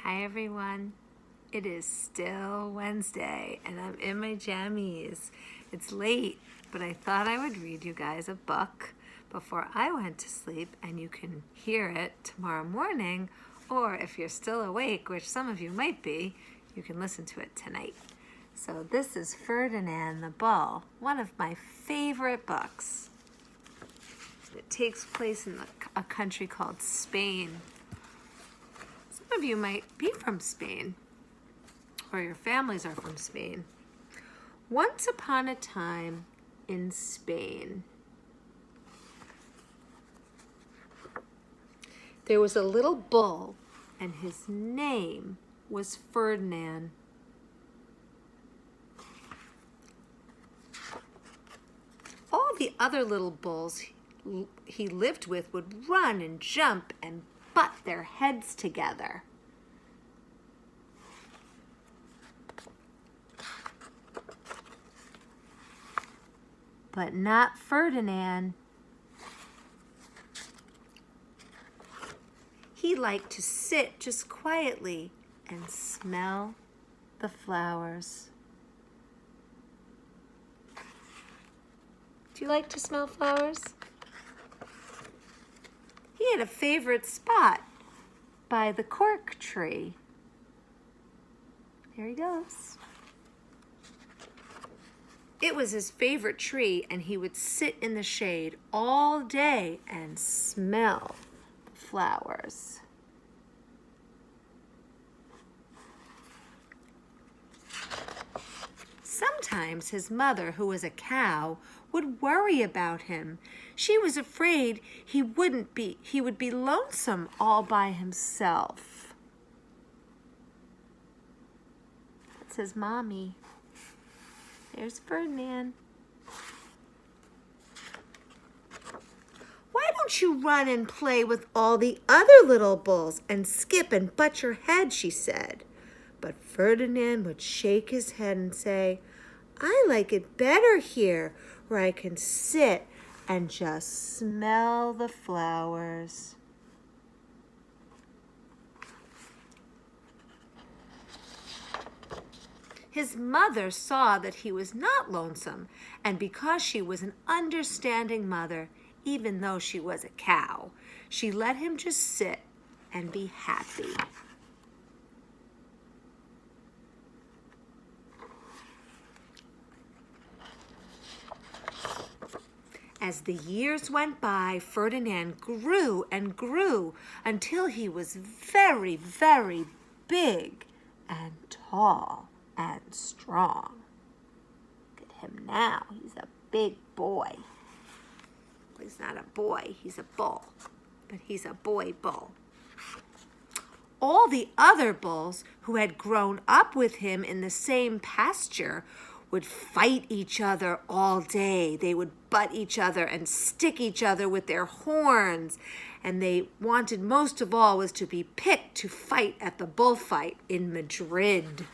Hi everyone. It is still Wednesday and I'm in my jammies. It's late, but I thought I would read you guys a book before I went to sleep, and you can hear it tomorrow morning, or if you're still awake, which some of you might be, you can listen to it tonight. So this is Ferdinand the Bull, one of my favorite books. It takes place in a country called Spain. Some of you might be from Spain, or your families are from Spain. Once upon a time in Spain, there was a little bull, and his name was Ferdinand. All the other little bulls he lived with would run and jump and butt their heads together. But not Ferdinand. He liked to sit just quietly and smell the flowers. Do you like to smell flowers? He had a favorite spot by the cork tree. There he goes. It was his favorite tree, and he would sit in the shade all day and smell the flowers. Sometimes his mother, who was a cow, would worry about him. She was afraid he would be lonesome all by himself. That's his mommy. There's Ferdinand. Why don't you run and play with all the other little bulls and skip and butt your head, she said. But Ferdinand would shake his head and say, I like it better here, where I can sit and just smell the flowers. His mother saw that he was not lonesome, and because she was an understanding mother, even though she was a cow, she let him just sit and be happy. As the years went by, Ferdinand grew and grew until he was very, very big and tall and strong. Look at him now. He's a big boy. He's not a boy, he's a bull, but he's a boy bull. All the other bulls who had grown up with him in the same pasture would fight each other all day. They would butt each other and stick each other with their horns. And they wanted most of all was to be picked to fight at the bullfight in Madrid.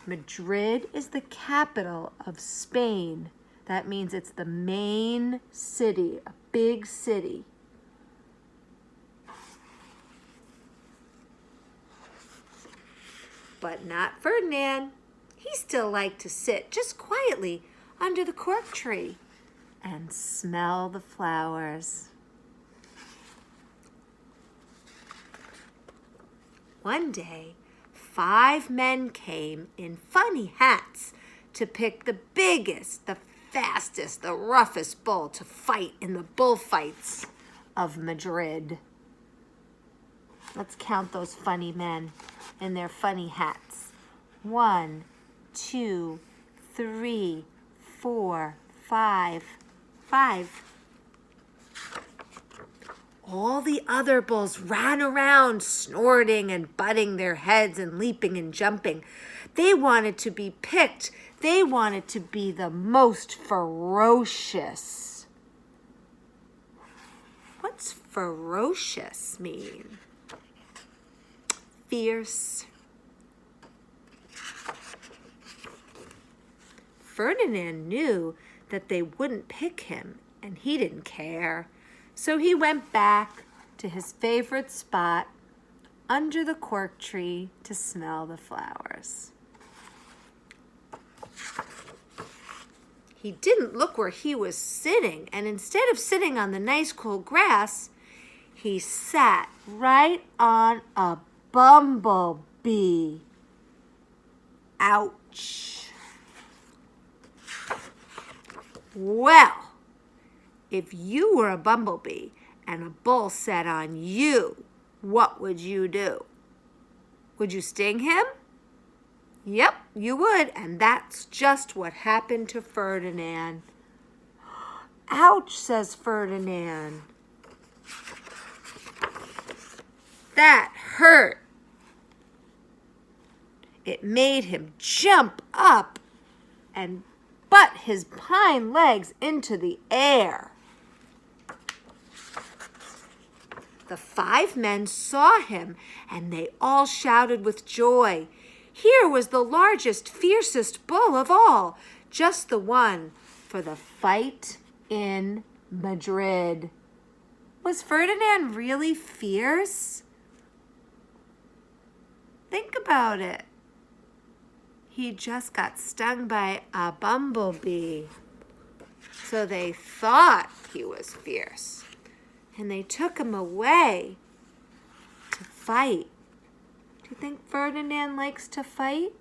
Madrid is the capital of Spain. That means it's the main city, a big city. But not Ferdinand. He still liked to sit just quietly under the cork tree and smell the flowers. One day, 5 men came in funny hats to pick the biggest, the fastest, the roughest bull to fight in the bullfights of Madrid. Let's count those funny men in their funny hats. 1, 2, 3, 4, 5. 5. All the other bulls ran around, snorting and butting their heads and leaping and jumping. They wanted to be picked. They wanted to be the most ferocious. What's ferocious mean? Fierce. Ferdinand knew that they wouldn't pick him, and he didn't care. So he went back to his favorite spot under the cork tree to smell the flowers. He didn't look where he was sitting, and instead of sitting on the nice cool grass, he sat right on a bumblebee. Ouch. Well, if you were a bumblebee and a bull sat on you, what would you do? Would you sting him? Yep, you would, and that's just what happened to Ferdinand. Ouch, says Ferdinand. That hurt. It made him jump up and butt his hind legs into the air. The 5 men saw him, and they all shouted with joy. Here was the largest, fiercest bull of all, just the one for the fight in Madrid. Was Ferdinand really fierce? Think about it. He just got stung by a bumblebee. So they thought he was fierce. And they took him away to fight. Do you think Ferdinand likes to fight?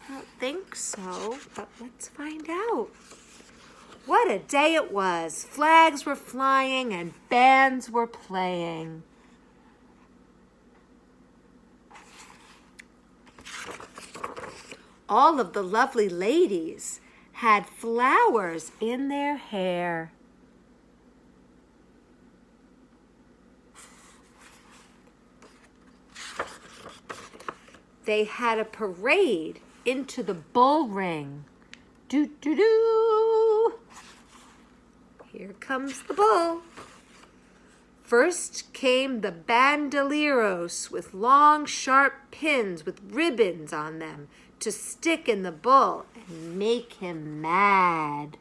I don't think so, but let's find out. What a day it was. Flags were flying and bands were playing. All of the lovely ladies had flowers in their hair. They had a parade into the bull ring. Doo-doo-doo. Here comes the bull. First came the bandoleros with long, sharp pins with ribbons on them to stick in the bull and make him mad.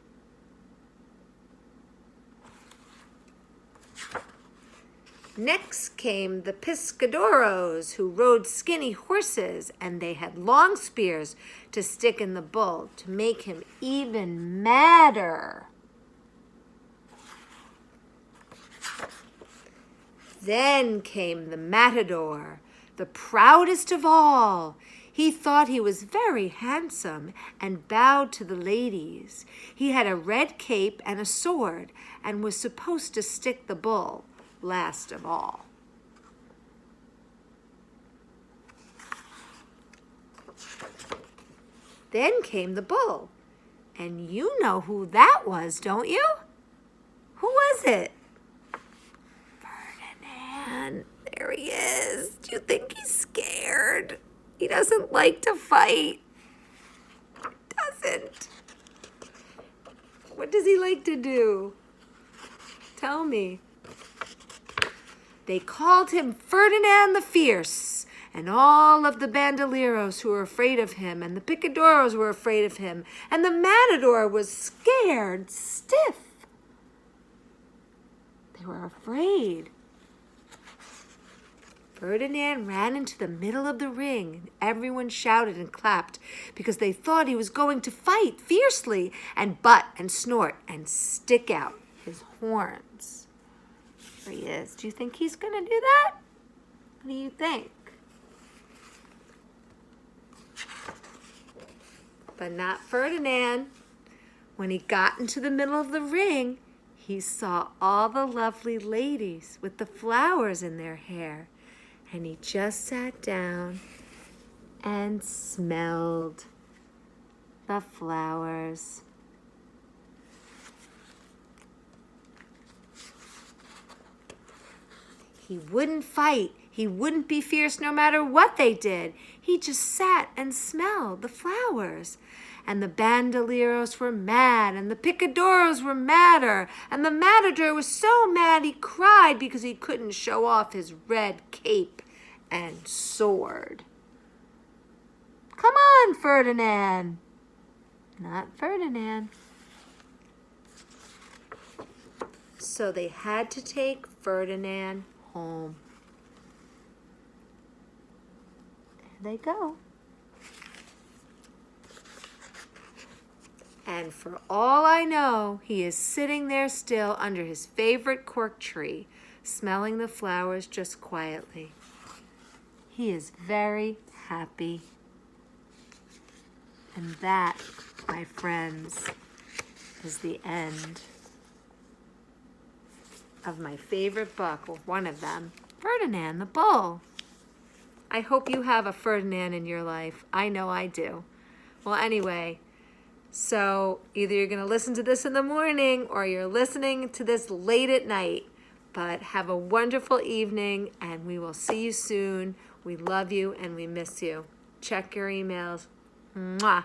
Next came the piscadoros, who rode skinny horses, and they had long spears to stick in the bull to make him even madder. Then came the matador, the proudest of all. He thought he was very handsome and bowed to the ladies. He had a red cape and a sword and was supposed to stick the bull last of all. Then came the bull, and you know who that was, don't you? Who was it? Ferdinand. There he is. Do you think he's scared? He doesn't like to fight. He doesn't. What does he like to do? Tell me. They called him Ferdinand the Fierce, and all of the bandoleros who were afraid of him, and the picadoros were afraid of him, and the matador was scared stiff. They were afraid. Ferdinand ran into the middle of the ring, and everyone shouted and clapped because they thought he was going to fight fiercely and butt and snort and stick out his horns. There he is. Do you think he's going to do that? What do you think? But not Ferdinand. When he got into the middle of the ring, he saw all the lovely ladies with the flowers in their hair. And he just sat down and smelled the flowers. He wouldn't fight. He wouldn't be fierce no matter what they did. He just sat and smelled the flowers. And the bandoleros were mad, and the picadoros were madder, and the matador was so mad he cried because he couldn't show off his red cape and sword. Come on, Ferdinand. Not Ferdinand. So they had to take Ferdinand home. they go. And for all I know, he is sitting there still under his favorite cork tree, smelling the flowers just quietly. He is very happy. And that, my friends, is the end of my favorite book, or one of them, Ferdinand the Bull. I hope you have a Ferdinand in your life. I know I do. Well, anyway, so either you're going to listen to this in the morning or you're listening to this late at night. But have a wonderful evening, and we will see you soon. We love you and we miss you. Check your emails. Mwah.